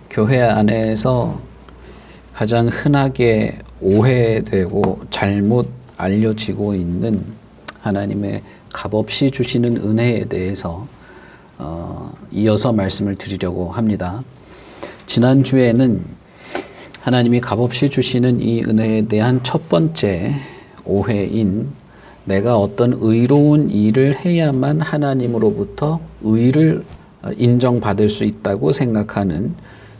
교회 안에서 가장 흔하게 오해되고 잘못 알려지고 있는 하나님의 값없이 주시는 은혜에 대해서 이어서 말씀을 드리려고 합니다. 지난주에는 하나님이 값없이 주시는 이 은혜에 대한 첫 번째 오해인 내가 어떤 의로운 일을 해야만 하나님으로부터 의를 인정받을 수 있다고 생각하는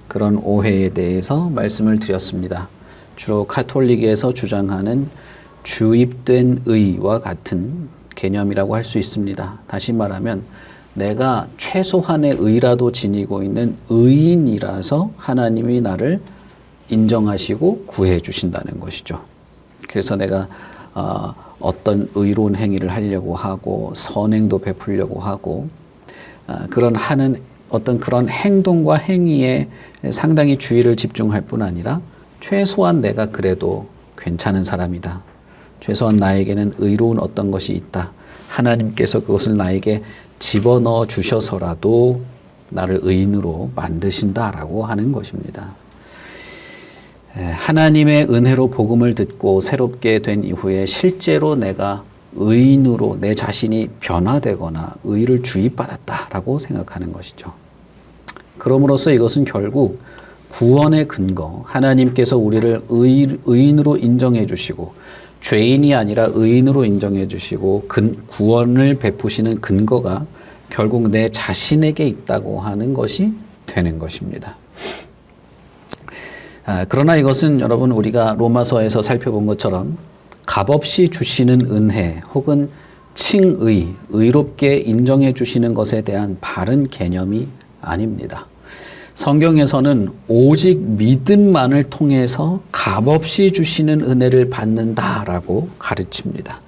그런 오해에 대해서 말씀을 드렸습니다. 주로 가톨릭에서 주장하는 주입된 의와 같은 개념이라고 할 수 있습니다. 다시 말하면 내가 최소한의 의라도 지니고 있는 의인이라서 하나님이 나를 인정하시고 구해 주신다는 것이죠. 그래서 내가 어떤 의로운 행위를 하려고 하고 선행도 베풀려고 하고 그런 행동과 행위에 상당히 주의를 집중할 뿐 아니라 최소한 내가 그래도 괜찮은 사람이다. 최소한 나에게는 의로운 어떤 것이 있다. 하나님께서 그것을 나에게 집어넣어 주셔서라도 나를 의인으로 만드신다라고 하는 것입니다. 하나님의 은혜로 복음을 듣고 새롭게 된 이후에 실제로 내가 의인으로 내 자신이 변화되거나 의를 주입받았다라고 생각하는 것이죠. 그럼으로써 이것은 결국 구원의 근거, 하나님께서 우리를 의인으로 인정해 주시고 죄인이 아니라 의인으로 인정해 주시고 구원을 베푸시는 근거가 결국 내 자신에게 있다고 하는 것이 되는 것입니다. 그러나 이것은 여러분 우리가 로마서에서 살펴본 것처럼 값없이 주시는 은혜 혹은 칭의, 의롭게 인정해 주시는 것에 대한 바른 개념이 아닙니다. 성경에서는 오직 믿음만을 통해서 값없이 주시는 은혜를 받는다라고 가르칩니다.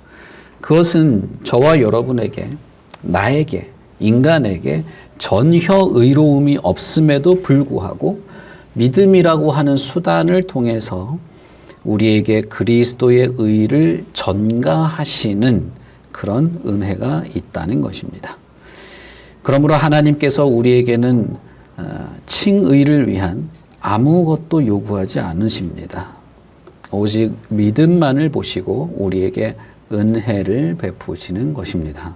그것은 저와 여러분에게, 나에게, 인간에게 전혀 의로움이 없음에도 불구하고 믿음이라고 하는 수단을 통해서 우리에게 그리스도의 의를 전가하시는 그런 은혜가 있다는 것입니다. 그러므로 하나님께서 우리에게는 칭의를 위한 아무것도 요구하지 않으십니다. 오직 믿음만을 보시고 우리에게 은혜를 베푸시는 것입니다.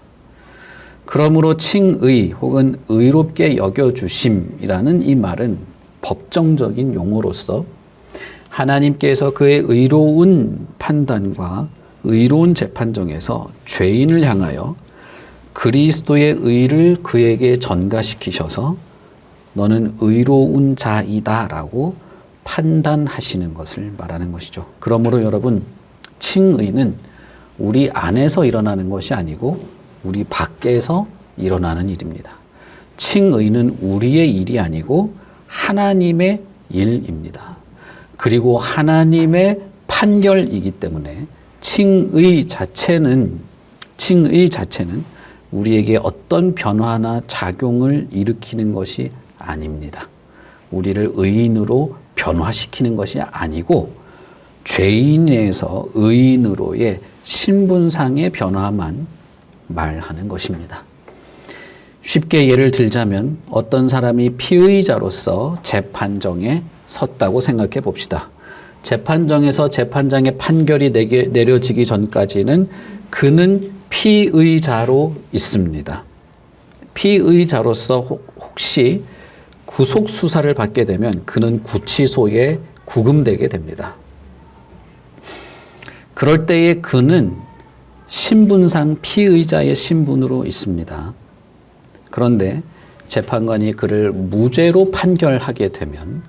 그러므로 칭의 혹은 의롭게 여겨주심이라는 이 말은 법정적인 용어로서 하나님께서 그의 의로운 판단과 의로운 재판정에서 죄인을 향하여 그리스도의 의를 그에게 전가시키셔서 너는 의로운 자이다 라고 판단하시는 것을 말하는 것이죠. 그러므로 여러분, 칭의는 우리 안에서 일어나는 것이 아니고 우리 밖에서 일어나는 일입니다. 칭의는 우리의 일이 아니고 하나님의 일입니다. 그리고 하나님의 판결이기 때문에 칭의 자체는 우리에게 어떤 변화나 작용을 일으키는 것이 아닙니다. 우리를 의인으로 변화시키는 것이 아니고 죄인에서 의인으로의 신분상의 변화만 말하는 것입니다. 쉽게 예를 들자면 어떤 사람이 피의자로서 재판정에 섰다고 생각해 봅시다. 재판정에서 재판장의 판결이 내려지기 전까지는 그는 피의자로 있습니다. 피의자로서 혹시 구속수사를 받게 되면 그는 구치소에 구금되게 됩니다. 그럴 때에 그는 신분상 피의자의 신분으로 있습니다. 그런데 재판관이 그를 무죄로 판결하게 되면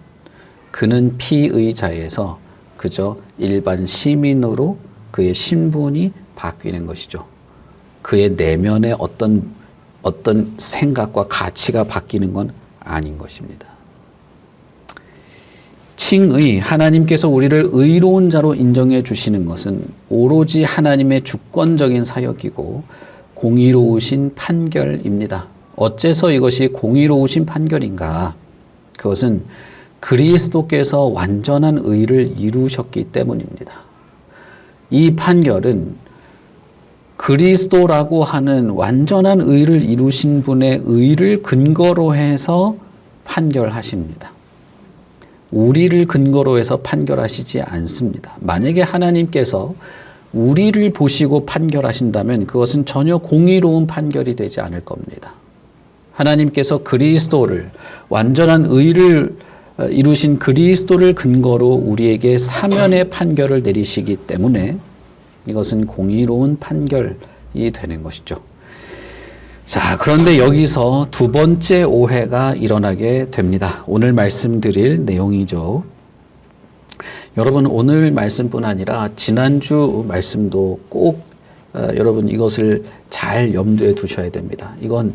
그는 피의자에서 그저 일반 시민으로 그의 신분이 바뀌는 것이죠. 그의 내면의 어떤 생각과 가치가 바뀌는 건 아닌 것입니다. 칭의, 하나님께서 우리를 의로운 자로 인정해 주시는 것은 오로지 하나님의 주권적인 사역이고 공의로우신 판결입니다. 어째서 이것이 공의로우신 판결인가? 그것은 그리스도께서 완전한 의를 이루셨기 때문입니다. 이 판결은 그리스도라고 하는 완전한 의를 이루신 분의 의를 근거로 해서 판결하십니다. 우리를 근거로 해서 판결하시지 않습니다. 만약에 하나님께서 우리를 보시고 판결하신다면 그것은 전혀 공의로운 판결이 되지 않을 겁니다. 하나님께서 그리스도를, 완전한 의를 이루신 그리스도를 근거로 우리에게 사면의 판결을 내리시기 때문에 이것은 공의로운 판결이 되는 것이죠. 자, 그런데 여기서 두 번째 오해가 일어나게 됩니다. 오늘 말씀드릴 내용이죠. 여러분, 오늘 말씀뿐 아니라 지난주 말씀도 꼭 여러분 이것을 잘 염두에 두셔야 됩니다. 이건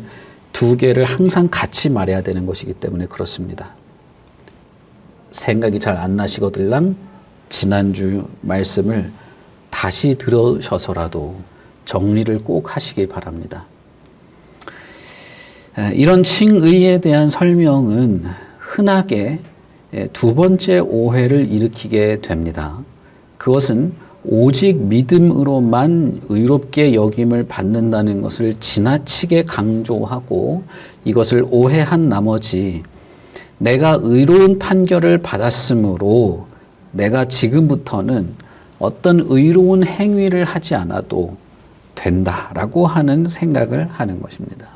두 개를 항상 같이 말해야 되는 것이기 때문에 그렇습니다. 생각이 잘 안 나시거들랑 지난주 말씀을 다시 들으셔서라도 정리를 꼭 하시기 바랍니다. 이런 칭의에 대한 설명은 흔하게 두 번째 오해를 일으키게 됩니다. 그것은 오직 믿음으로만 의롭게 여김을 받는다는 것을 지나치게 강조하고 이것을 오해한 나머지 내가 의로운 판결을 받았으므로 내가 지금부터는 어떤 의로운 행위를 하지 않아도 된다라고 하는 생각을 하는 것입니다.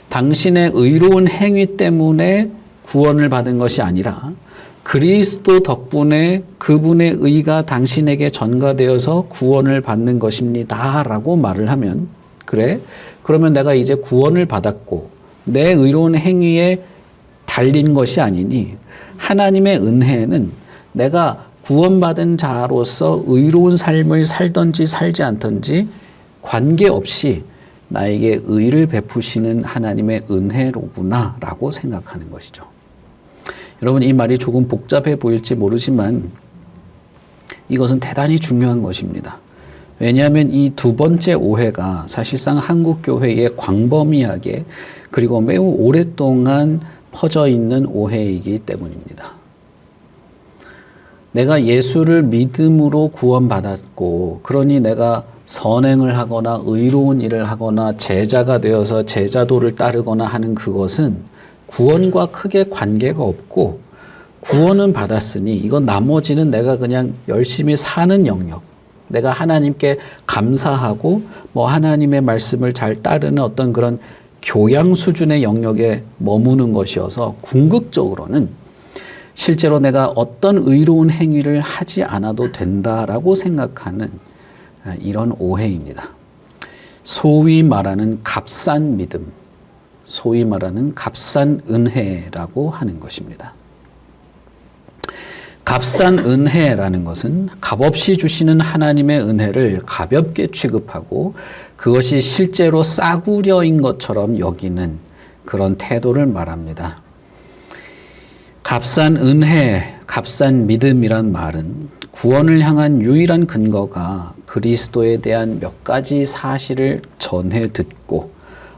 당신의 의로운 행위 때문에 구원을 받은 것이 아니라 그리스도 덕분에 그분의 의가 당신에게 전가되어서 구원을 받는 것입니다 라고 말을 하면, 그래? 그러면 내가 이제 구원을 받았고 내 의로운 행위에 달린 것이 아니니 하나님의 은혜는 내가 구원받은 자로서 의로운 삶을 살든지 살지 않든지 관계없이 나에게 의를 베푸시는 하나님의 은혜로구나 라고 생각하는 것이죠. 여러분, 이 말이 조금 복잡해 보일지 모르지만 이것은 대단히 중요한 것입니다. 왜냐하면 이 두 번째 오해가 사실상 한국교회에 광범위하게 그리고 매우 오랫동안 퍼져 있는 오해이기 때문입니다. 내가 예수를 믿음으로 구원받았고 그러니 내가 선행을 하거나 의로운 일을 하거나 제자가 되어서 제자도를 따르거나 하는 그것은 구원과 크게 관계가 없고, 구원은 받았으니 이건 나머지는 내가 그냥 열심히 사는 영역, 내가 하나님께 감사하고 하나님의 말씀을 잘 따르는 어떤 그런 교양 수준의 영역에 머무는 것이어서 궁극적으로는 실제로 내가 어떤 의로운 행위를 하지 않아도 된다라고 생각하는 이런 오해입니다. 소위 말하는 값싼 믿음, 소위 말하는 값싼 은혜라고 하는 것입니다. 값싼 은혜라는 것은 값없이 주시는 하나님의 은혜를 가볍게 취급하고 그것이 실제로 싸구려인 것처럼 여기는 그런 태도를 말합니다. 값싼 은혜, 값싼 믿음이란 말은 구원을 향한 유일한 근거가 그리스도에 대한 몇 가지 사실을 전해 듣고,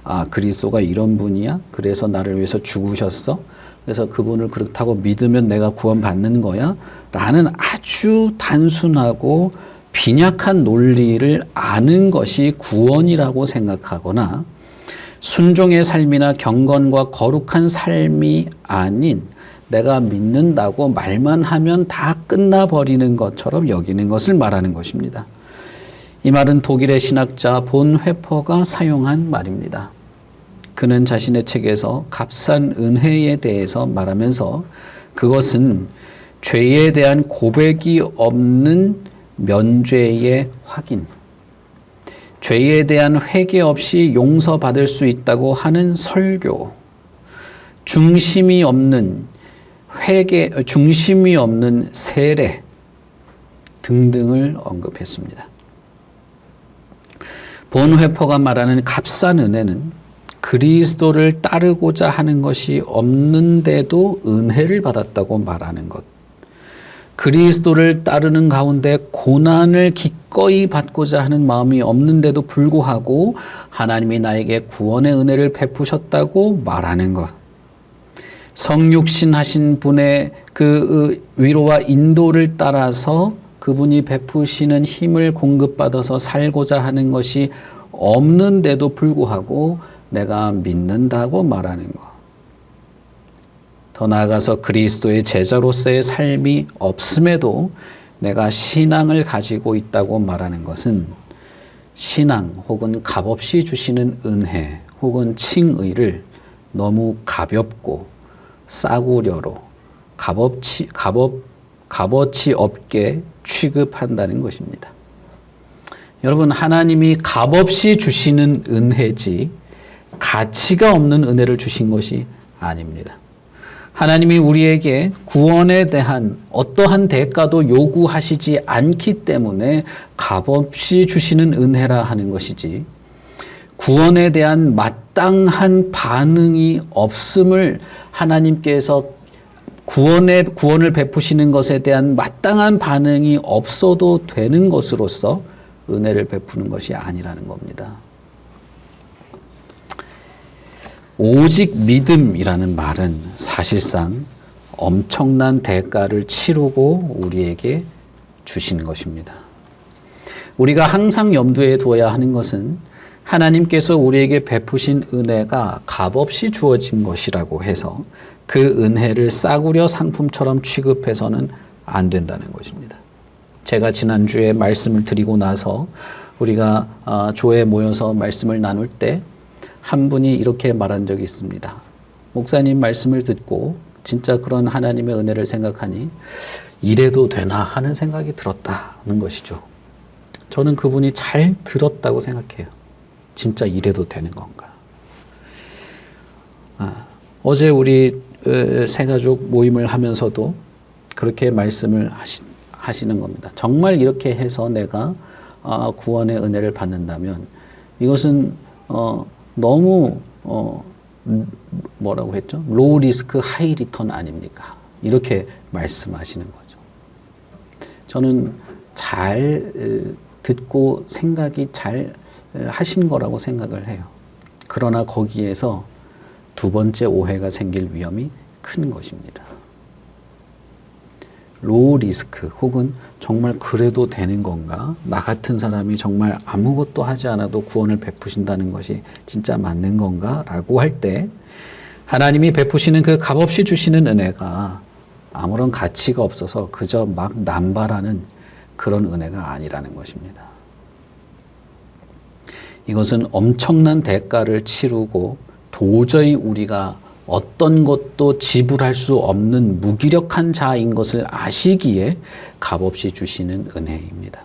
아, 그리스도가 이런 분이야? 그래서 나를 위해서 죽으셨어? 그래서 그분을 그렇다고 믿으면 내가 구원받는 거야? 라는 아주 단순하고 빈약한 논리를 아는 것이 구원이라고 생각하거나, 순종의 삶이나 경건과 거룩한 삶이 아닌 내가 믿는다고 말만 하면 다 끝나버리는 것처럼 여기는 것을 말하는 것입니다. 이 말은 독일의 신학자 본 회퍼가 사용한 말입니다. 그는 자신의 책에서 값싼 은혜에 대해서 말하면서 그것은 죄에 대한 고백이 없는 면죄의 확인, 죄에 대한 회개 없이 용서받을 수 있다고 하는 설교, 중심이 없는 세례 등등을 언급했습니다. 본 회퍼가 말하는 값싼 은혜는 그리스도를 따르고자 하는 것이 없는데도 은혜를 받았다고 말하는 것, 그리스도를 따르는 가운데 고난을 기꺼이 받고자 하는 마음이 없는데도 불구하고 하나님이 나에게 구원의 은혜를 베푸셨다고 말하는 것, 성육신 하신 분의 그 위로와 인도를 따라서 그분이 베푸시는 힘을 공급받아서 살고자 하는 것이 없는데도 불구하고 내가 믿는다고 말하는 것. 더 나아가서 그리스도의 제자로서의 삶이 없음에도 내가 신앙을 가지고 있다고 말하는 것은 신앙 혹은 값없이 주시는 은혜 혹은 칭의를 너무 가볍고 싸구려로 값어치 없게 취급한다는 것입니다. 여러분, 하나님이 값없이 주시는 은혜지 가치가 없는 은혜를 주신 것이 아닙니다. 하나님이 우리에게 구원에 대한 어떠한 대가도 요구하시지 않기 때문에 값없이 주시는 은혜라 하는 것이지, 구원에 대한 마땅한 반응이 없음을 하나님께서 구원을 베푸시는 것에 대한 마땅한 반응이 없어도 되는 것으로서 은혜를 베푸는 것이 아니라는 겁니다. 오직 믿음이라는 말은 사실상 엄청난 대가를 치르고 우리에게 주신 것입니다. 우리가 항상 염두에 두어야 하는 것은 하나님께서 우리에게 베푸신 은혜가 값없이 주어진 것이라고 해서 그 은혜를 싸구려 상품처럼 취급해서는 안 된다는 것입니다. 제가 지난주에 말씀을 드리고 나서 우리가 조에 모여서 말씀을 나눌 때 한 분이 이렇게 말한 적이 있습니다. 목사님 말씀을 듣고 진짜 그런 하나님의 은혜를 생각하니 이래도 되나 하는 생각이 들었다는 것이죠. 저는 그분이 잘 들었다고 생각해요. 진짜 이래도 되는 건가? 어제 우리 새가족 모임을 하면서도 그렇게 말씀을 하시는 겁니다. 정말 이렇게 해서 내가 구원의 은혜를 받는다면 이것은 너무 뭐라고 했죠? 로우 리스크 하이 리턴 아닙니까? 이렇게 말씀하시는 거죠. 저는 잘 듣고 생각이 잘 하신 거라고 생각을 해요. 그러나 거기에서 두 번째 오해가 생길 위험이 큰 것입니다. 로우 리스크 혹은 정말 그래도 되는 건가? 나 같은 사람이 정말 아무것도 하지 않아도 구원을 베푸신다는 것이 진짜 맞는 건가? 라고 할 때 하나님이 베푸시는 그 값없이 주시는 은혜가 아무런 가치가 없어서 그저 막 남발하는 그런 은혜가 아니라는 것입니다. 이것은 엄청난 대가를 치르고 도저히 우리가 어떤 것도 지불할 수 없는 무기력한 자인 것을 아시기에 값없이 주시는 은혜입니다.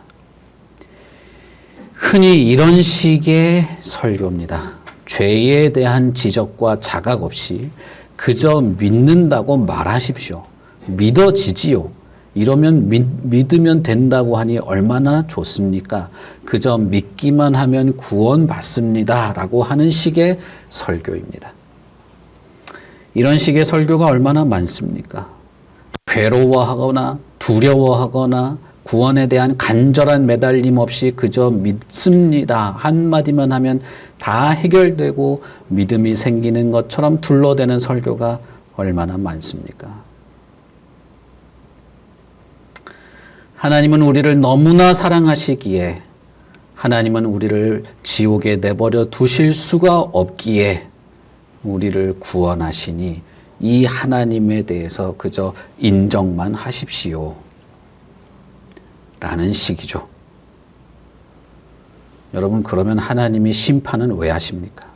흔히 이런 식의 설교입니다. 죄에 대한 지적과 자각 없이 그저 믿는다고 말하십시오. 믿어지지요. 이러면 믿으면 된다고 하니 얼마나 좋습니까? 그저 믿기만 하면 구원받습니다. 라고 하는 식의 설교입니다. 이런 식의 설교가 얼마나 많습니까? 괴로워하거나 두려워하거나 구원에 대한 간절한 매달림 없이 그저 믿습니다. 한마디만 하면 다 해결되고 믿음이 생기는 것처럼 둘러대는 설교가 얼마나 많습니까? 하나님은 우리를 너무나 사랑하시기에 하나님은 우리를 지옥에 내버려 두실 수가 없기에 우리를 구원하시니 이 하나님에 대해서 그저 인정만 하십시오. 라는 식이죠. 여러분, 그러면 하나님이 심판은 왜 하십니까?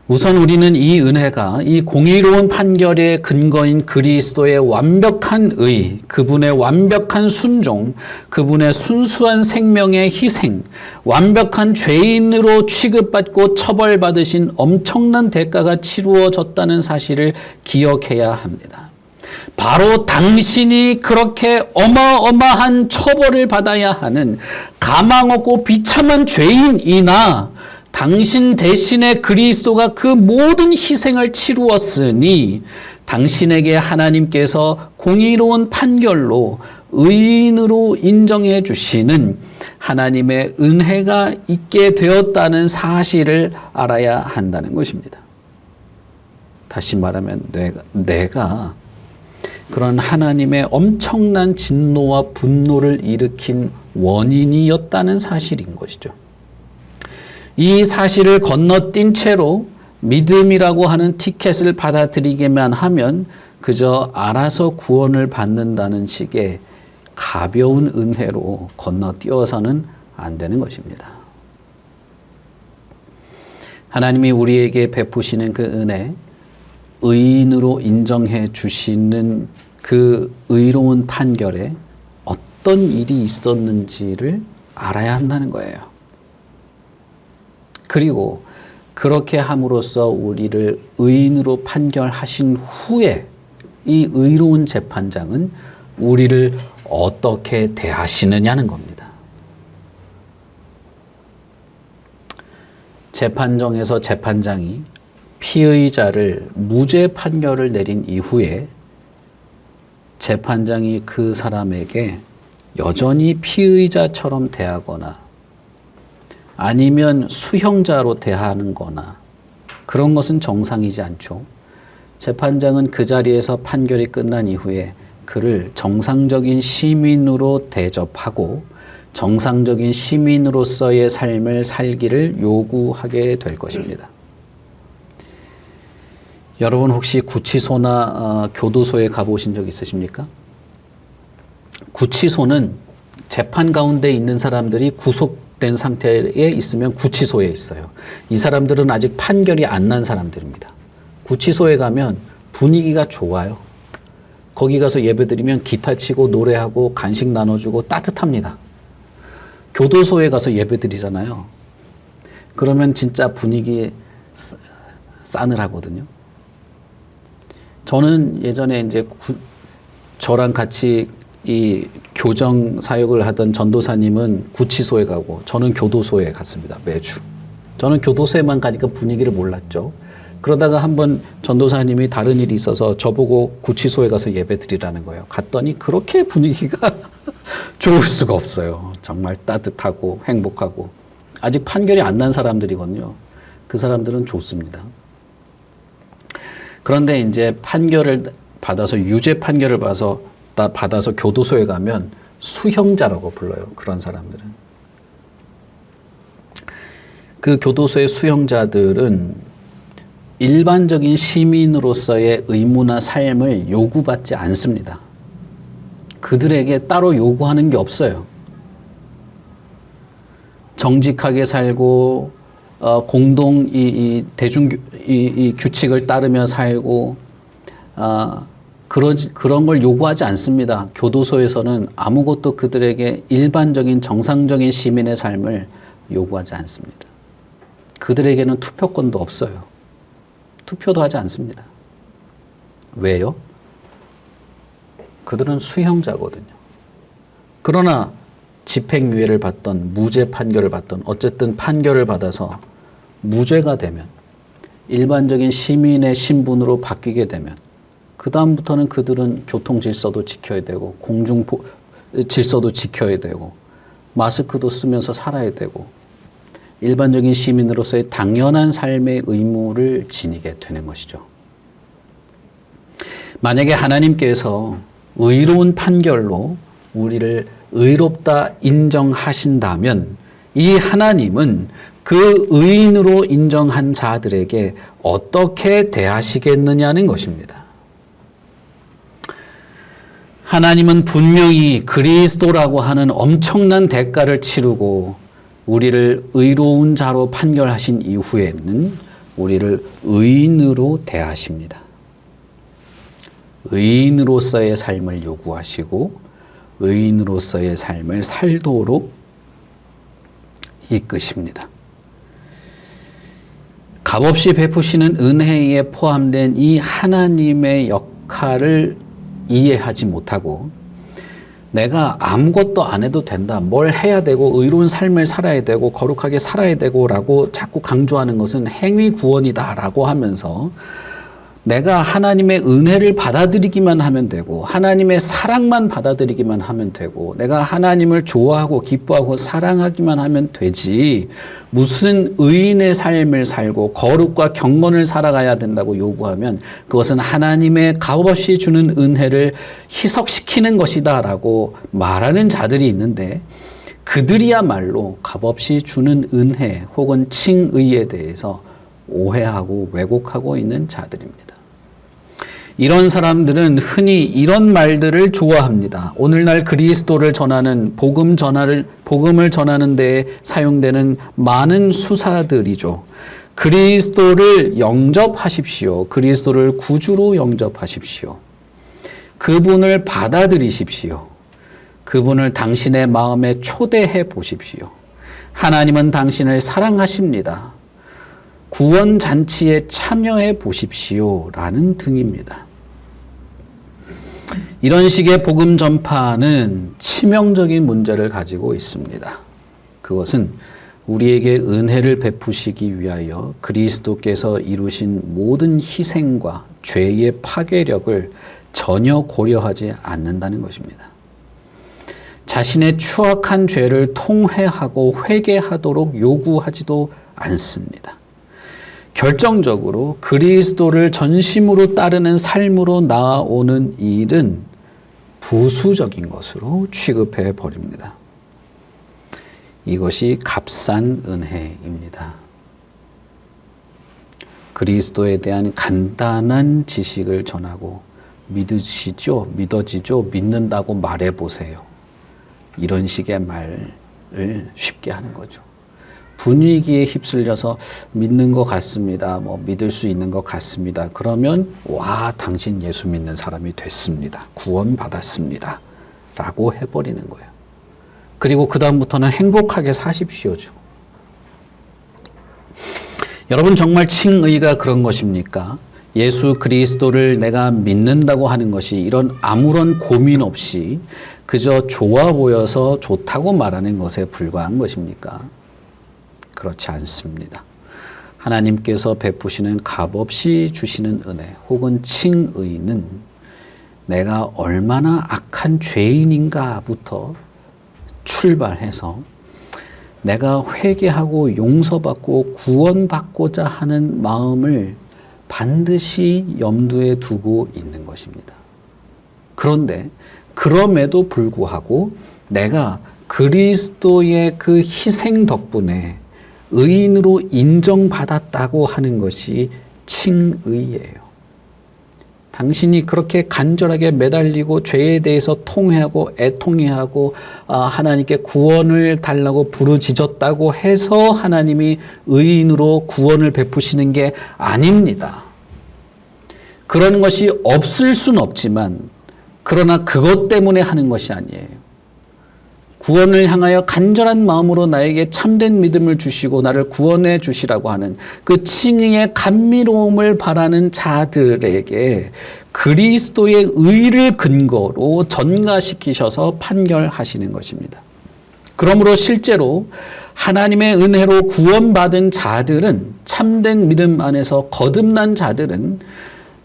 우선 우리는 이 은혜가 이 공의로운 판결의 근거인 그리스도의 완벽한 의, 그분의 완벽한 순종, 그분의 순수한 생명의 희생, 완벽한 죄인으로 취급받고 처벌받으신 엄청난 대가가 치루어졌다는 사실을 기억해야 합니다. 바로 당신이 그렇게 어마어마한 처벌을 받아야 하는 가망 없고 비참한 죄인이나 당신 대신에 그리스도가 그 모든 희생을 치루었으니 당신에게 하나님께서 공의로운 판결로 의인으로 인정해 주시는 하나님의 은혜가 있게 되었다는 사실을 알아야 한다는 것입니다. 다시 말하면 내가 그런 하나님의 엄청난 진노와 분노를 일으킨 원인이었다는 사실인 것이죠. 이 사실을 건너뛴 채로 믿음이라고 하는 티켓을 받아들이기만 하면 그저 알아서 구원을 받는다는 식의 가벼운 은혜로 건너뛰어서는 안 되는 것입니다. 하나님이 우리에게 베푸시는 그 은혜, 의인으로 인정해 주시는 그 의로운 판결에 어떤 일이 있었는지를 알아야 한다는 거예요. 그리고 그렇게 함으로써 우리를 의인으로 판결하신 후에 이 의로운 재판장은 우리를 어떻게 대하시느냐는 겁니다. 재판정에서 재판장이 피의자를 무죄 판결을 내린 이후에 재판장이 그 사람에게 여전히 피의자처럼 대하거나 아니면 수형자로 대하는 거나 그런 것은 정상이지 않죠. 재판장은 그 자리에서 판결이 끝난 이후에 그를 정상적인 시민으로 대접하고 정상적인 시민으로서의 삶을 살기를 요구하게 될 것입니다. 여러분 혹시 구치소나 교도소에 가보신 적 있으십니까? 구치소는 재판 가운데 있는 사람들이 구속된 상태에 있으면 구치소에 있어요. 이 사람들은 아직 판결이 안 난 사람들입니다. 구치소에 가면 분위기가 좋아요. 거기 가서 예배드리면 기타 치고 노래하고 간식 나눠주고 따뜻합니다. 교도소에 가서 예배드리잖아요. 그러면 진짜 분위기 싸늘하거든요. 저는 예전에 이제 저랑 같이 이 교정 사역을 하던 전도사님은 구치소에 가고 저는 교도소에 갔습니다. 매주. 저는 교도소에만 가니까 분위기를 몰랐죠. 그러다가 한번 전도사님이 다른 일이 있어서 저보고 구치소에 가서 예배 드리라는 거예요. 갔더니 그렇게 분위기가 좋을 수가 없어요. 정말 따뜻하고 행복하고 아직 판결이 안 난 사람들이거든요. 그 사람들은 좋습니다. 그런데 이제 판결을 받아서 유죄 판결을 받아서 교도소에 가면 수형자라고 불러요. 그런 사람들은. 그 교도소의 수형자들은 일반적인 시민으로서의 의무나 삶을 요구받지 않습니다. 그들에게 따로 요구하는 게 없어요. 정직하게 살고 공동 대중 규칙을 따르며 살고 그런 걸 요구하지 않습니다. 교도소에서는 아무것도 그들에게 일반적인 정상적인 시민의 삶을 요구하지 않습니다. 그들에게는 투표권도 없어요. 투표도 하지 않습니다. 왜요? 그들은 수형자거든요. 그러나 집행유예를 받던 무죄 판결을 받던 어쨌든 판결을 받아서 무죄가 되면 일반적인 시민의 신분으로 바뀌게 되면 그 다음부터는 그들은 교통 질서도 지켜야 되고 공중 질서도 지켜야 되고 마스크도 쓰면서 살아야 되고 일반적인 시민으로서의 당연한 삶의 의무를 지니게 되는 것이죠. 만약에 하나님께서 의로운 판결로 우리를 의롭다 인정하신다면 이 하나님은 그 의인으로 인정한 자들에게 어떻게 대하시겠느냐는 것입니다. 하나님은 분명히 그리스도라고 하는 엄청난 대가를 치르고 우리를 의로운 자로 판결하신 이후에는 우리를 의인으로 대하십니다. 의인으로서의 삶을 요구하시고 의인으로서의 삶을 살도록 이끄십니다. 값없이 베푸시는 은혜에 포함된 이 하나님의 역할을 이해하지 못하고 내가 아무것도 안 해도 된다, 뭘 해야 되고 의로운 삶을 살아야 되고 거룩하게 살아야 되고 라고 자꾸 강조하는 것은 행위 구원이다 라고 하면서 내가 하나님의 은혜를 받아들이기만 하면 되고 하나님의 사랑만 받아들이기만 하면 되고 내가 하나님을 좋아하고 기뻐하고 사랑하기만 하면 되지 무슨 의인의 삶을 살고 거룩과 경건을 살아가야 된다고 요구하면 그것은 하나님의 값없이 주는 은혜를 희석시키는 것이다 라고 말하는 자들이 있는데 그들이야말로 값없이 주는 은혜 혹은 칭의에 대해서 오해하고 왜곡하고 있는 자들입니다. 이런 사람들은 흔히 이런 말들을 좋아합니다. 오늘날 그리스도를 전하는 복음을 전하는 데에 사용되는 많은 수사들이죠. 그리스도를 영접하십시오. 그리스도를 구주로 영접하십시오. 그분을 받아들이십시오. 그분을 당신의 마음에 초대해 보십시오. 하나님은 당신을 사랑하십니다. 구원 잔치에 참여해 보십시오. 라는 등입니다. 이런 식의 복음 전파는 치명적인 문제를 가지고 있습니다. 그것은 우리에게 은혜를 베푸시기 위하여 그리스도께서 이루신 모든 희생과 죄의 파괴력을 전혀 고려하지 않는다는 것입니다. 자신의 추악한 죄를 통회하고 회개하도록 요구하지도 않습니다. 결정적으로 그리스도를 전심으로 따르는 삶으로 나아오는 일은 부수적인 것으로 취급해 버립니다. 이것이 값싼 은혜입니다. 그리스도에 대한 간단한 지식을 전하고 믿으시죠? 믿어지죠? 믿는다고 말해보세요. 이런 식의 말을 쉽게 하는 거죠. 분위기에 휩쓸려서 믿는 것 같습니다. 믿을 수 있는 것 같습니다. 그러면 와, 당신 예수 믿는 사람이 됐습니다. 구원 받았습니다. 라고 해버리는 거예요. 그리고 그 다음부터는 행복하게 사십시오죠. 여러분 정말 칭의가 그런 것입니까? 예수 그리스도를 내가 믿는다고 하는 것이 이런 아무런 고민 없이 그저 좋아 보여서 좋다고 말하는 것에 불과한 것입니까? 그렇지 않습니다. 하나님께서 베푸시는 값없이 주시는 은혜 혹은 칭의는 내가 얼마나 악한 죄인인가부터 출발해서 내가 회개하고 용서받고 구원받고자 하는 마음을 반드시 염두에 두고 있는 것입니다. 그런데 그럼에도 불구하고 내가 그리스도의 그 희생 덕분에 의인으로 인정받았다고 하는 것이 칭의예요. 당신이 그렇게 간절하게 매달리고 죄에 대해서 통회하고 애통해하고 하나님께 구원을 달라고 부르짖었다고 해서 하나님이 의인으로 구원을 베푸시는 게 아닙니다. 그런 것이 없을 순 없지만 그러나 그것 때문에 하는 것이 아니에요. 구원을 향하여 간절한 마음으로 나에게 참된 믿음을 주시고 나를 구원해 주시라고 하는 그 칭의의 감미로움을 바라는 자들에게 그리스도의 의를 근거로 전가시키셔서 판결하시는 것입니다. 그러므로 실제로 하나님의 은혜로 구원받은 자들은 참된 믿음 안에서 거듭난 자들은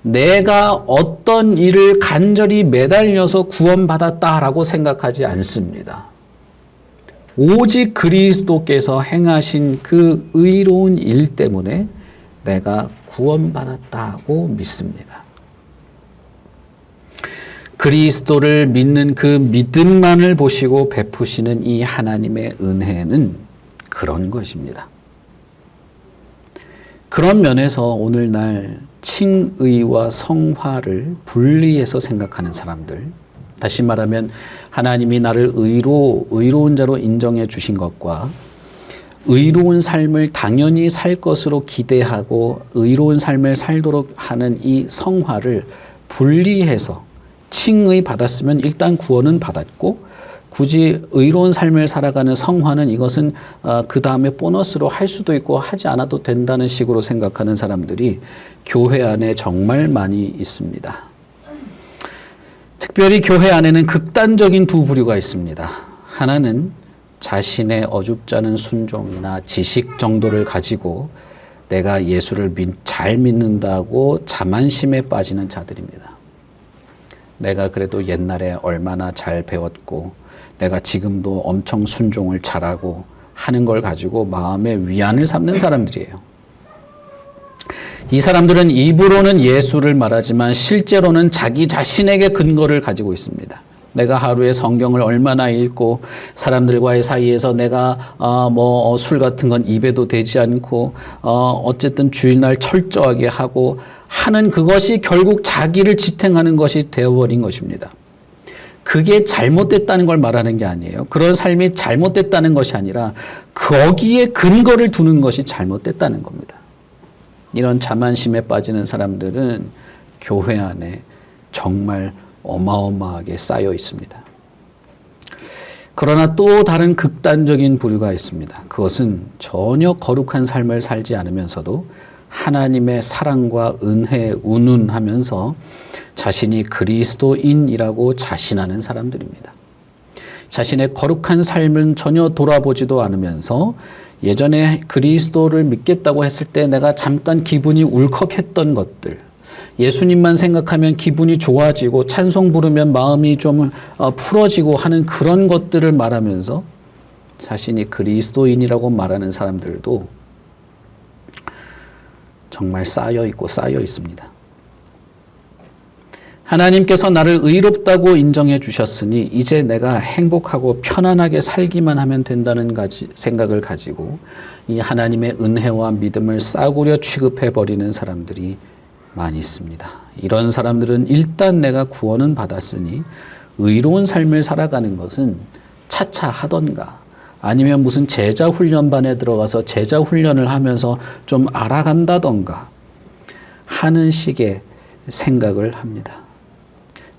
내가 어떤 일을 간절히 매달려서 구원받았다라고 생각하지 않습니다. 오직 그리스도께서 행하신 그 의로운 일 때문에 내가 구원받았다고 믿습니다. 그리스도를 믿는 그 믿음만을 보시고 베푸시는 이 하나님의 은혜는 그런 것입니다. 그런 면에서 오늘날 칭의와 성화를 분리해서 생각하는 사람들, 다시 말하면 하나님이 나를 의로운 자로 인정해 주신 것과 의로운 삶을 당연히 살 것으로 기대하고 의로운 삶을 살도록 하는 이 성화를 분리해서 칭의 받았으면 일단 구원은 받았고 굳이 의로운 삶을 살아가는 성화는 이것은 그 다음에 보너스로 할 수도 있고 하지 않아도 된다는 식으로 생각하는 사람들이 교회 안에 정말 많이 있습니다. 특별히 교회 안에는 극단적인 두 부류가 있습니다. 하나는 자신의 어줍잖은 순종이나 지식 정도를 가지고 내가 예수를 잘 믿는다고 자만심에 빠지는 자들입니다. 내가 그래도 옛날에 얼마나 잘 배웠고 내가 지금도 엄청 순종을 잘하고 하는 걸 가지고 마음에 위안을 삼는 사람들이에요. 이 사람들은 입으로는 예수를 말하지만 실제로는 자기 자신에게 근거를 가지고 있습니다. 내가 하루에 성경을 얼마나 읽고 사람들과의 사이에서 내가 술 같은 건 입에도 대지 않고 어쨌든 주일날 철저하게 하고 하는 그것이 결국 자기를 지탱하는 것이 되어버린 것입니다. 그게 잘못됐다는 걸 말하는 게 아니에요. 그런 삶이 잘못됐다는 것이 아니라 거기에 근거를 두는 것이 잘못됐다는 겁니다. 이런 자만심에 빠지는 사람들은 교회 안에 정말 어마어마하게 쌓여 있습니다. 그러나 또 다른 극단적인 부류가 있습니다. 그것은 전혀 거룩한 삶을 살지 않으면서도 하나님의 사랑과 은혜에 운운하면서 자신이 그리스도인이라고 자신하는 사람들입니다. 자신의 거룩한 삶은 전혀 돌아보지도 않으면서 예전에 그리스도를 믿겠다고 했을 때 내가 잠깐 기분이 울컥했던 것들, 예수님만 생각하면 기분이 좋아지고 찬송 부르면 마음이 좀 풀어지고 하는 그런 것들을 말하면서 자신이 그리스도인이라고 말하는 사람들도 정말 쌓여 있고 쌓여 있습니다. 하나님께서 나를 의롭다고 인정해 주셨으니 이제 내가 행복하고 편안하게 살기만 하면 된다는 생각을 가지고 이 하나님의 은혜와 믿음을 싸구려 취급해 버리는 사람들이 많이 있습니다. 이런 사람들은 일단 내가 구원은 받았으니 의로운 삶을 살아가는 것은 차차 하던가 아니면 무슨 제자 훈련반에 들어가서 제자 훈련을 하면서 좀 알아간다던가 하는 식의 생각을 합니다.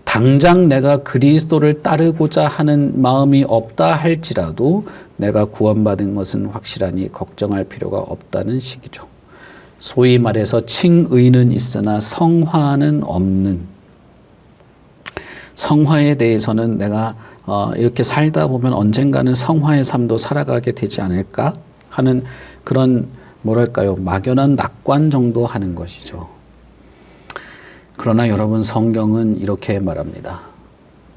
당장 내가 그리스도를 따르고자 하는 마음이 없다 할지라도 내가 구원받은 것은 확실하니 걱정할 필요가 없다는 식이죠. 소위 말해서 칭의는 있으나 성화는 없는, 성화에 대해서는 내가 이렇게 살다 보면 언젠가는 성화의 삶도 살아가게 되지 않을까 하는 그런 뭐랄까요, 막연한 낙관 정도 하는 것이죠. 그러나 여러분, 성경은 이렇게 말합니다.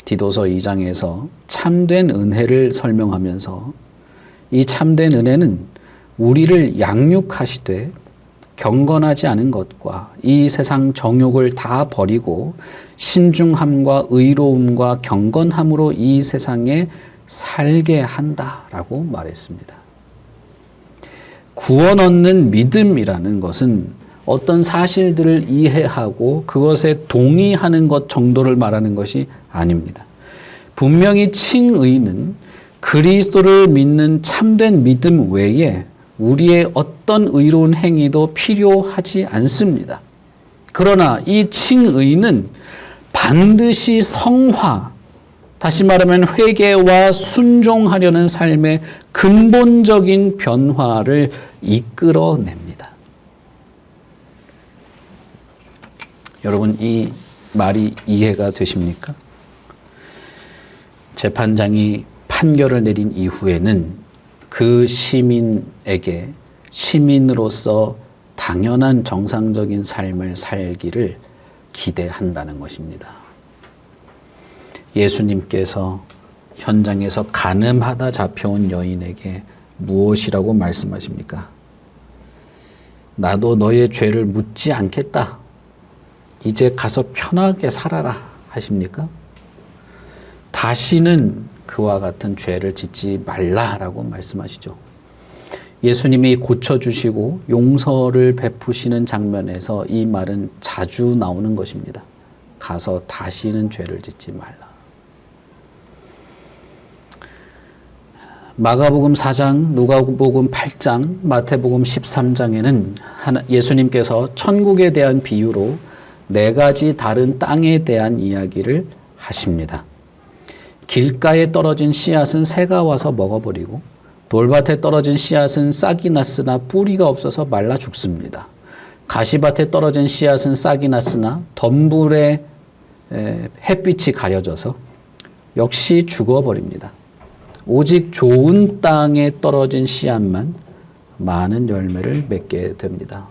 디도서 2장에서 참된 은혜를 설명하면서 이 참된 은혜는 우리를 양육하시되 경건하지 않은 것과 이 세상 정욕을 다 버리고 신중함과 의로움과 경건함으로 이 세상에 살게 한다라고 말했습니다. 구원 얻는 믿음이라는 것은 어떤 사실들을 이해하고 그것에 동의하는 것 정도를 말하는 것이 아닙니다. 분명히 칭의는 그리스도를 믿는 참된 믿음 외에 우리의 어떤 의로운 행위도 필요하지 않습니다. 그러나 이 칭의는 반드시 성화, 다시 말하면 회개와 순종하려는 삶의 근본적인 변화를 이끌어냅니다. 여러분, 이 말이 이해가 되십니까? 재판장이 판결을 내린 이후에는 그 시민에게 시민으로서 당연한 정상적인 삶을 살기를 기대한다는 것입니다. 예수님께서 현장에서 간음하다 잡혀온 여인에게 무엇이라고 말씀하십니까? 나도 너의 죄를 묻지 않겠다. 이제 가서 편하게 살아라 하십니까? 다시는 그와 같은 죄를 짓지 말라라고 말씀하시죠. 예수님이 고쳐주시고 용서를 베푸시는 장면에서 이 말은 자주 나오는 것입니다. 가서 다시는 죄를 짓지 말라. 마가복음 4장, 누가복음 8장, 마태복음 13장에는 예수님께서 천국에 대한 비유로 4가지 다른 땅에 대한 이야기를 하십니다. 길가에 떨어진 씨앗은 새가 와서 먹어버리고 돌밭에 떨어진 씨앗은 싹이 났으나 뿌리가 없어서 말라 죽습니다. 가시밭에 떨어진 씨앗은 싹이 났으나 덤불에 햇빛이 가려져서 역시 죽어버립니다. 오직 좋은 땅에 떨어진 씨앗만 많은 열매를 맺게 됩니다.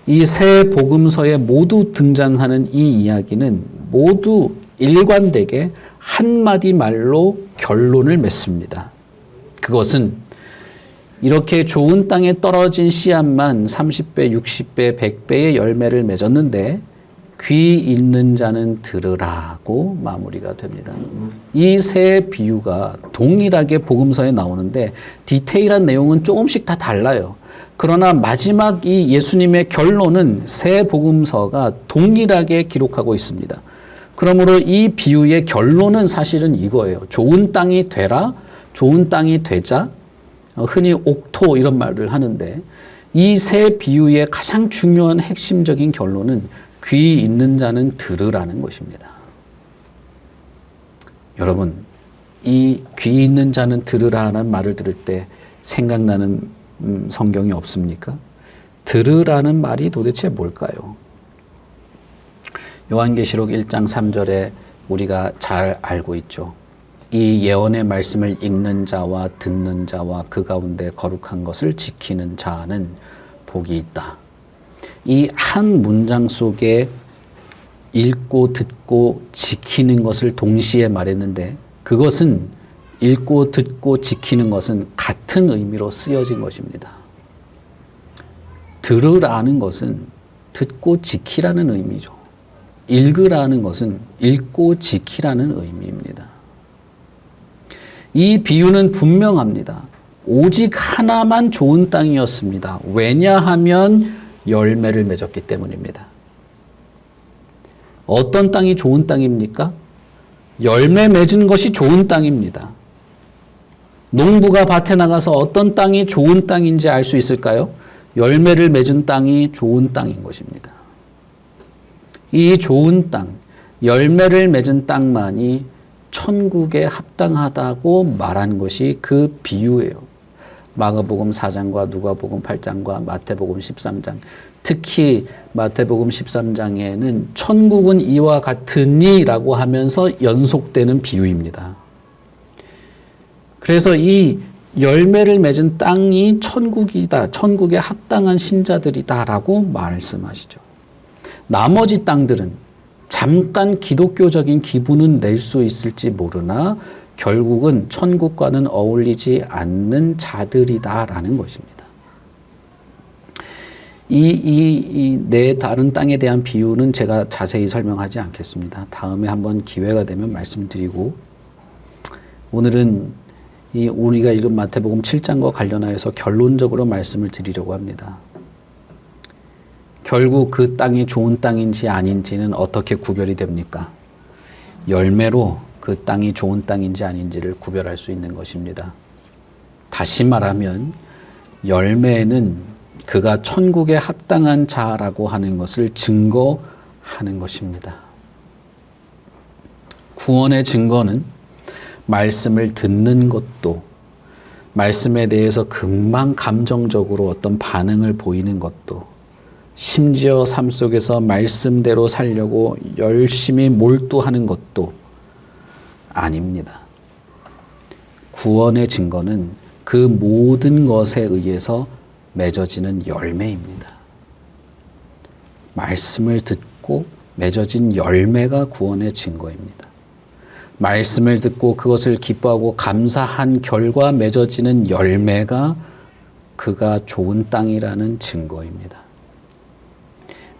이 세 복음서에 모두 등장하는 이 이야기는 모두 일관되게 한마디 말로 결론을 맺습니다. 그것은 이렇게 좋은 땅에 떨어진 씨앗만 30배, 60배, 100배의 열매를 맺었는데 귀 있는 자는 들으라고 마무리가 됩니다. 이 세 비유가 동일하게 복음서에 나오는데 디테일한 내용은 조금씩 다 달라요. 그러나 마지막 이 예수님의 결론은 세 복음서가 동일하게 기록하고 있습니다. 그러므로 이 비유의 결론은 사실은 이거예요. 좋은 땅이 되라, 좋은 땅이 되자, 흔히 옥토 이런 말을 하는데 이 세 비유의 가장 중요한 핵심적인 결론은 귀 있는 자는 들으라는 것입니다. 여러분, 이 귀 있는 자는 들으라는 말을 들을 때 생각나는 성경이 없습니까? 들으라는 말이 도대체 뭘까요? 요한계시록 1장 3절에 우리가 잘 알고 있죠. 이 예언의 말씀을 읽는 자와 듣는 자와 그 가운데 거룩한 것을 지키는 자는 복이 있다. 이 한 문장 속에 읽고 듣고 지키는 것을 동시에 말했는데 그것은 읽고 듣고 지키는 것은 같은 의미로 쓰여진 것입니다. 들으라는 것은 듣고 지키라는 의미죠. 읽으라는 것은 읽고 지키라는 의미입니다. 이 비유는 분명합니다. 오직 하나만 좋은 땅이었습니다. 왜냐하면 열매를 맺었기 때문입니다. 어떤 땅이 좋은 땅입니까? 열매 맺은 것이 좋은 땅입니다. 농부가 밭에 나가서 어떤 땅이 좋은 땅인지 알 수 있을까요? 열매를 맺은 땅이 좋은 땅인 것입니다. 이 좋은 땅, 열매를 맺은 땅만이 천국에 합당하다고 말한 것이 그 비유예요. 마가복음 4장과 누가복음 8장과 마태복음 13장, 특히 마태복음 13장에는 천국은 이와 같으니라고 하면서 연속되는 비유입니다. 그래서 이 열매를 맺은 땅이 천국이다, 천국에 합당한 신자들이다라고 말씀하시죠. 나머지 땅들은 잠깐 기독교적인 기분은 낼 수 있을지 모르나 결국은 천국과는 어울리지 않는 자들이다라는 것입니다. 네 다른 땅에 대한 비유는 제가 자세히 설명하지 않겠습니다. 다음에 한번 기회가 되면 말씀드리고, 오늘은 우리가 읽은 마태복음 7장과 관련하여서 결론적으로 말씀을 드리려고 합니다. 결국 그 땅이 좋은 땅인지 아닌지는 어떻게 구별이 됩니까? 열매로 그 땅이 좋은 땅인지 아닌지를 구별할 수 있는 것입니다. 다시 말하면 열매는 그가 천국에 합당한 자라고 하는 것을 증거하는 것입니다. 구원의 증거는 말씀을 듣는 것도, 말씀에 대해서 금방 감정적으로 어떤 반응을 보이는 것도, 심지어 삶 속에서 말씀대로 살려고 열심히 몰두하는 것도 아닙니다. 구원의 증거는 그 모든 것에 의해서 맺어지는 열매입니다. 말씀을 듣고 맺어진 열매가 구원의 증거입니다. 말씀을 듣고 그것을 기뻐하고 감사한 결과 맺어지는 열매가 그가 좋은 땅이라는 증거입니다.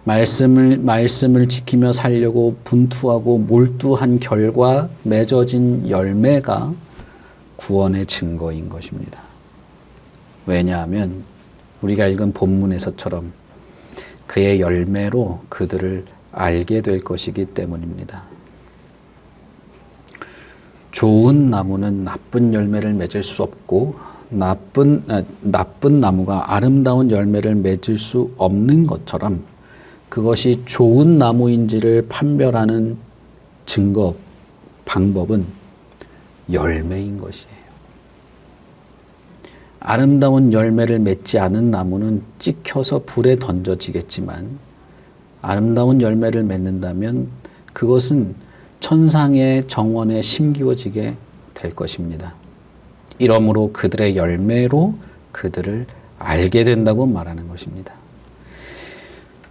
말씀을 지키며 살려고 분투하고 몰두한 결과 맺어진 열매가 구원의 증거인 것입니다. 왜냐하면 우리가 읽은 본문에서처럼 그의 열매로 그들을 알게 될 것이기 때문입니다. 좋은 나무는 나쁜 열매를 맺을 수 없고 나쁜 나무가 아름다운 열매를 맺을 수 없는 것처럼 그것이 좋은 나무인지를 판별하는 증거, 방법은 열매인 것이에요. 아름다운 열매를 맺지 않은 나무는 찍혀서 불에 던져지겠지만 아름다운 열매를 맺는다면 그것은 천상의 정원에 심기워지게 될 것입니다. 이러므로 그들의 열매로 그들을 알게 된다고 말하는 것입니다.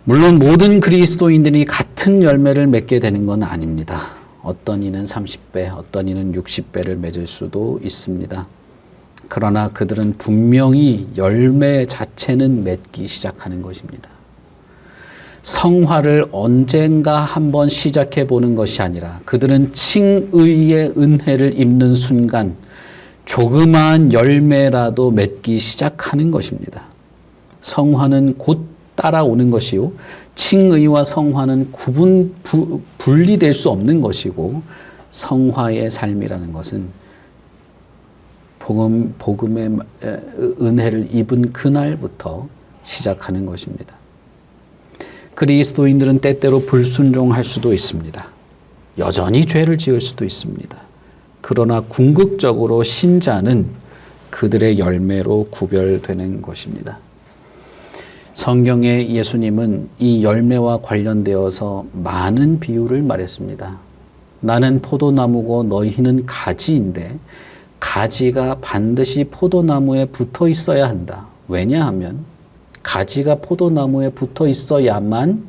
물론 모든 그리스도인들이 같은 열매를 맺게 되는 건 아닙니다. 어떤 이는 30배, 어떤 이는 60배를 맺을 수도 있습니다. 그러나 그들은 분명히 열매 자체는 맺기 시작하는 것입니다. 성화를 언젠가 한번 시작해 보는 것이 아니라 그들은 칭의의 은혜를 입는 순간 조그마한 열매라도 맺기 시작하는 것입니다. 성화는 곧 따라오는 것이요, 칭의와 성화는 분리될 수 없는 것이고, 성화의 삶이라는 것은 복음의 은혜를 입은 그날부터 시작하는 것입니다. 그리스도인들은 때때로 불순종할 수도 있습니다. 여전히 죄를 지을 수도 있습니다. 그러나 궁극적으로 신자는 그들의 열매로 구별되는 것입니다. 성경에 예수님은 이 열매와 관련되어서 많은 비유를 말했습니다. 나는 포도나무고 너희는 가지인데 가지가 반드시 포도나무에 붙어 있어야 한다. 왜냐하면 가지가 포도나무에 붙어 있어야만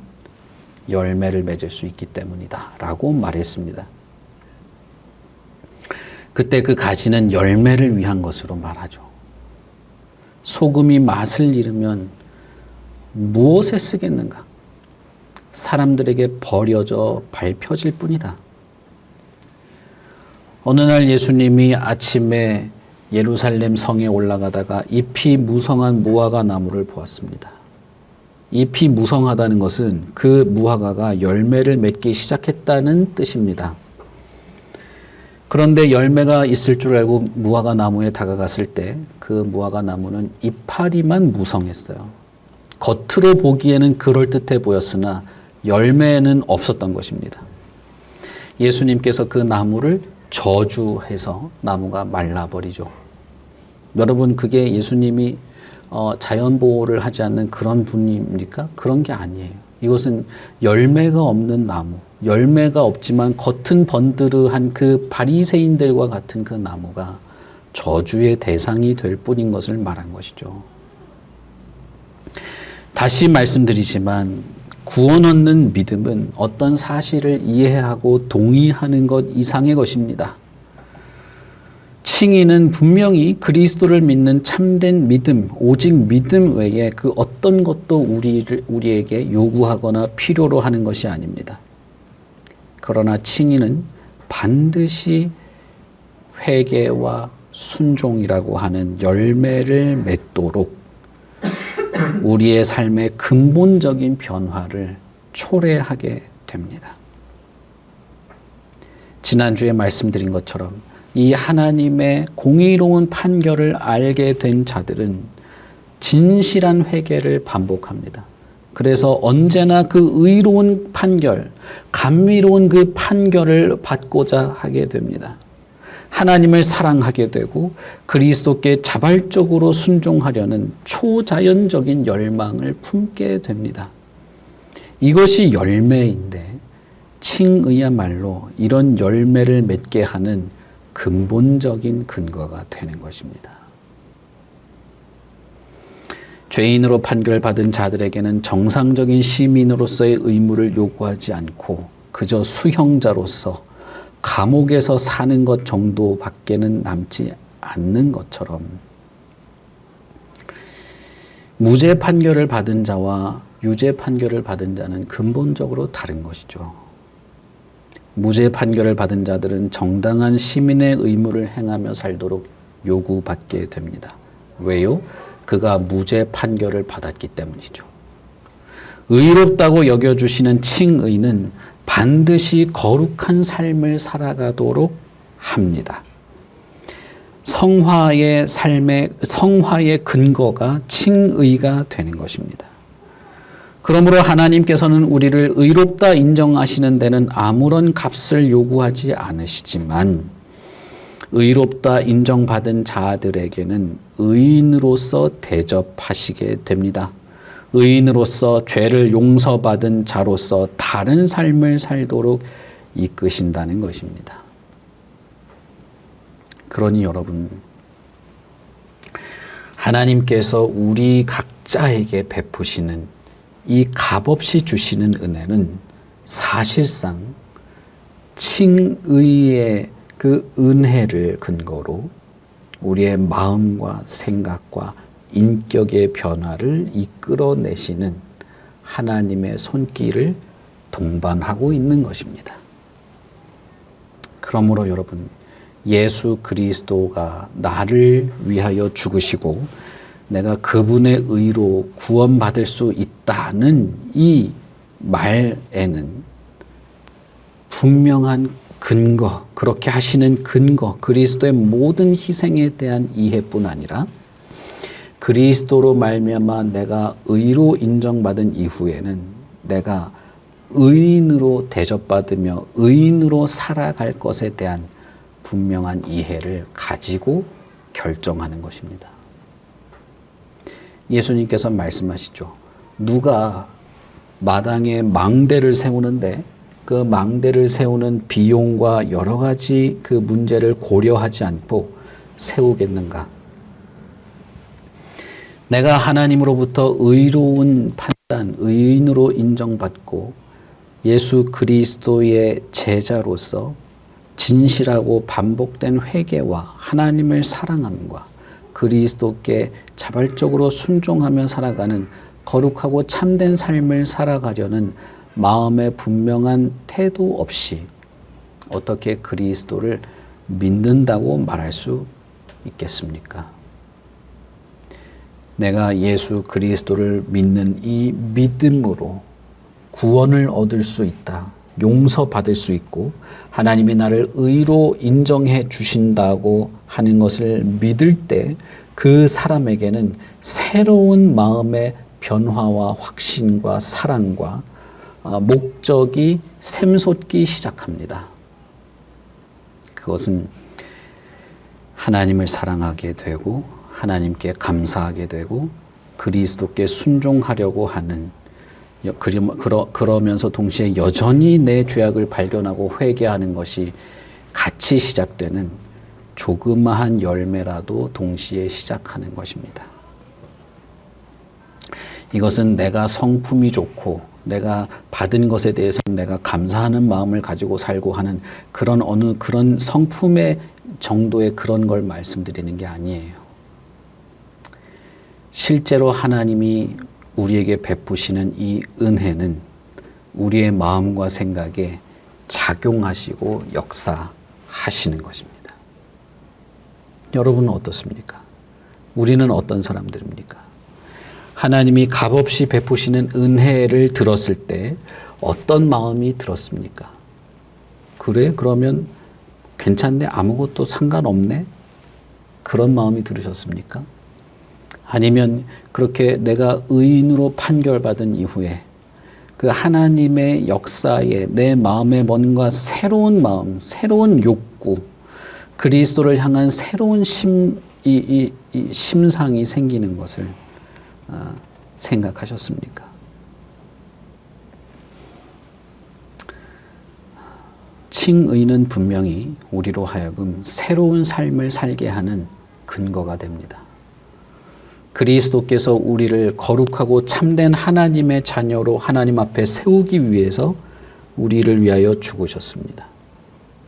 열매를 맺을 수 있기 때문이다 라고 말했습니다. 그때 그 가지는 열매를 위한 것으로 말하죠. 소금이 맛을 잃으면 무엇에 쓰겠는가? 사람들에게 버려져 밟혀질 뿐이다. 어느 날 예수님이 아침에 예루살렘 성에 올라가다가 잎이 무성한 무화과 나무를 보았습니다. 잎이 무성하다는 것은 그 무화과가 열매를 맺기 시작했다는 뜻입니다. 그런데 열매가 있을 줄 알고 무화과 나무에 다가갔을 때 그 무화과 나무는 이파리만 무성했어요. 겉으로 보기에는 그럴듯해 보였으나 열매는 없었던 것입니다. 예수님께서 그 나무를 저주해서 나무가 말라버리죠. 여러분, 그게 예수님이 자연보호를 하지 않는 그런 분입니까? 그런 게 아니에요. 이것은 열매가 없는 나무, 열매가 없지만 겉은 번드르한 그 바리새인들과 같은 그 나무가 저주의 대상이 될 뿐인 것을 말한 것이죠. 다시 말씀드리지만 구원 얻는 믿음은 어떤 사실을 이해하고 동의하는 것 이상의 것입니다. 칭의는 분명히 그리스도를 믿는 참된 믿음, 오직 믿음 외에 그 어떤 것도 우리에게 요구하거나 필요로 하는 것이 아닙니다. 그러나 칭의는 반드시 회개와 순종이라고 하는 열매를 맺도록 우리의 삶의 근본적인 변화를 초래하게 됩니다. 지난주에 말씀드린 것처럼 이 하나님의 공의로운 판결을 알게 된 자들은 진실한 회개를 반복합니다. 그래서 언제나 그 의로운 판결, 감미로운 그 판결을 받고자 하게 됩니다. 하나님을 사랑하게 되고 그리스도께 자발적으로 순종하려는 초자연적인 열망을 품게 됩니다. 이것이 열매인데 칭의야말로 이런 열매를 맺게 하는 근본적인 근거가 되는 것입니다. 죄인으로 판결받은 자들에게는 정상적인 시민으로서의 의무를 요구하지 않고 그저 수형자로서 감옥에서 사는 것 정도밖에는 남지 않는 것처럼 무죄 판결을 받은 자와 유죄 판결을 받은 자는 근본적으로 다른 것이죠. 무죄 판결을 받은 자들은 정당한 시민의 의무를 행하며 살도록 요구받게 됩니다. 왜요? 그가 무죄 판결을 받았기 때문이죠. 의롭다고 여겨주시는 칭의는 반드시 거룩한 삶을 살아가도록 합니다. 성화의 근거가 칭의가 되는 것입니다. 그러므로 하나님께서는 우리를 의롭다 인정하시는 데는 아무런 값을 요구하지 않으시지만 의롭다 인정받은 자들에게는 의인으로서 대접하시게 됩니다. 의인으로서 죄를 용서받은 자로서 다른 삶을 살도록 이끄신다는 것입니다. 그러니 여러분, 하나님께서 우리 각자에게 베푸시는 이 값없이 주시는 은혜는 사실상 칭의의 그 은혜를 근거로 우리의 마음과 생각과 인격의 변화를 이끌어내시는 하나님의 손길을 동반하고 있는 것입니다. 그러므로 여러분, 예수 그리스도가 나를 위하여 죽으시고 내가 그분의 의로 구원받을 수 있다는 이 말에는 분명한 근거, 그렇게 하시는 근거, 그리스도의 모든 희생에 대한 이해뿐 아니라 그리스도로 말미암아 내가 의로 인정받은 이후에는 내가 의인으로 대접받으며 의인으로 살아갈 것에 대한 분명한 이해를 가지고 결정하는 것입니다. 예수님께서 말씀하시죠. 누가 마당에 망대를 세우는데 그 망대를 세우는 비용과 여러 가지 그 문제를 고려하지 않고 세우겠는가? 내가 하나님으로부터 의로운 판단, 의인으로 인정받고 예수 그리스도의 제자로서 진실하고 반복된 회개와 하나님을 사랑함과 그리스도께 자발적으로 순종하며 살아가는 거룩하고 참된 삶을 살아가려는 마음의 분명한 태도 없이 어떻게 그리스도를 믿는다고 말할 수 있겠습니까? 내가 예수 그리스도를 믿는 이 믿음으로 구원을 얻을 수 있다. 용서받을 수 있고 하나님이 나를 의로 인정해 주신다고 하는 것을 믿을 때 그 사람에게는 새로운 마음의 변화와 확신과 사랑과 목적이 샘솟기 시작합니다. 그것은 하나님을 사랑하게 되고 하나님께 감사하게 되고 그리스도께 순종하려고 하는, 그러면서 동시에 여전히 내 죄악을 발견하고 회개하는 것이 같이 시작되는 조그마한 열매라도 동시에 시작하는 것입니다. 이것은 내가 성품이 좋고 내가 받은 것에 대해서 내가 감사하는 마음을 가지고 살고 하는 그런 성품의 정도의 그런 걸 말씀드리는 게 아니에요. 실제로 하나님이 우리에게 베푸시는 이 은혜는 우리의 마음과 생각에 작용하시고 역사하시는 것입니다. 여러분은 어떻습니까? 우리는 어떤 사람들입니까? 하나님이 값없이 베푸시는 은혜를 들었을 때 어떤 마음이 들었습니까? 그래? 그러면 괜찮네? 아무것도 상관없네? 그런 마음이 들으셨습니까? 아니면 그렇게 내가 의인으로 판결받은 이후에 그 하나님의 역사에 내 마음에 뭔가 새로운 마음, 새로운 욕구, 그리스도를 향한 새로운 심상이 생기는 것을 생각하셨습니까? 칭의는 분명히 우리로 하여금 새로운 삶을 살게 하는 근거가 됩니다. 그리스도께서 우리를 거룩하고 참된 하나님의 자녀로 하나님 앞에 세우기 위해서 우리를 위하여 죽으셨습니다.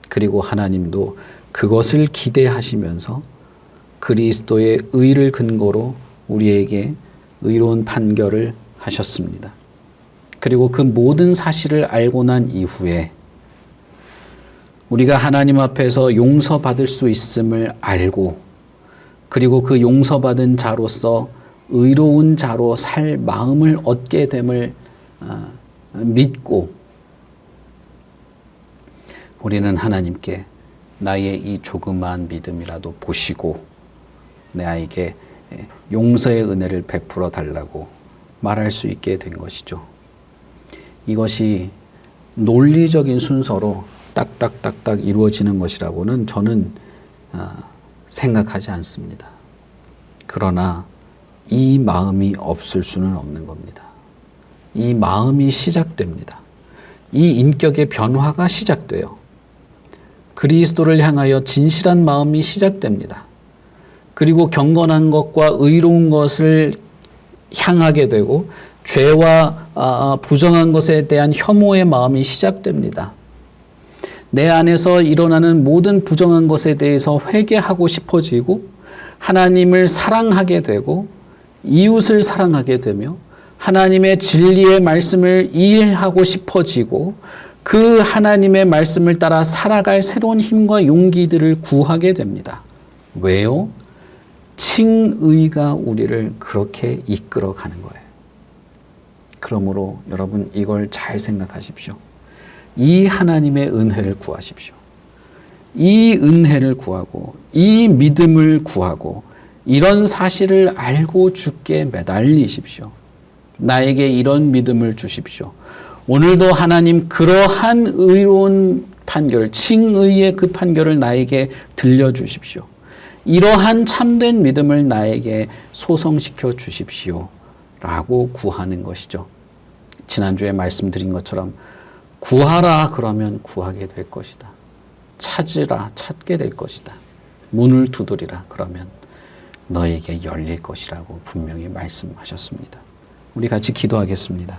그리고 하나님도 그것을 기대하시면서 그리스도의 의를 근거로 우리에게 의로운 판결을 하셨습니다. 그리고 그 모든 사실을 알고 난 이후에 우리가 하나님 앞에서 용서받을 수 있음을 알고 그리고 그 용서받은 자로서 의로운 자로 살 마음을 얻게 됨을 믿고 우리는 하나님께 나의 이 조그마한 믿음이라도 보시고 나에게 용서의 은혜를 베풀어 달라고 말할 수 있게 된 것이죠. 이것이 논리적인 순서로 딱딱딱딱 이루어지는 것이라고는 저는 생각하지 않습니다. 그러나 이 마음이 없을 수는 없는 겁니다. 이 마음이 시작됩니다. 이 인격의 변화가 시작돼요. 그리스도를 향하여 진실한 마음이 시작됩니다. 그리고 경건한 것과 의로운 것을 향하게 되고 죄와 부정한 것에 대한 혐오의 마음이 시작됩니다. 내 안에서 일어나는 모든 부정한 것에 대해서 회개하고 싶어지고 하나님을 사랑하게 되고 이웃을 사랑하게 되며 하나님의 진리의 말씀을 이해하고 싶어지고 그 하나님의 말씀을 따라 살아갈 새로운 힘과 용기들을 구하게 됩니다. 왜요? 칭의가 우리를 그렇게 이끌어 가는 거예요. 그러므로 여러분 이걸 잘 생각하십시오. 이 하나님의 은혜를 구하십시오. 이 은혜를 구하고 이 믿음을 구하고 이런 사실을 알고 주께 매달리십시오. 나에게 이런 믿음을 주십시오. 오늘도 하나님 그러한 의로운 판결, 칭의의 그 판결을 나에게 들려주십시오. 이러한 참된 믿음을 나에게 소성시켜 주십시오. 라고 구하는 것이죠. 지난주에 말씀드린 것처럼 구하라 그러면 구하게 될 것이다. 찾으라 찾게 될 것이다. 문을 두드리라 그러면 너에게 열릴 것이라고 분명히 말씀하셨습니다. 우리 같이 기도하겠습니다.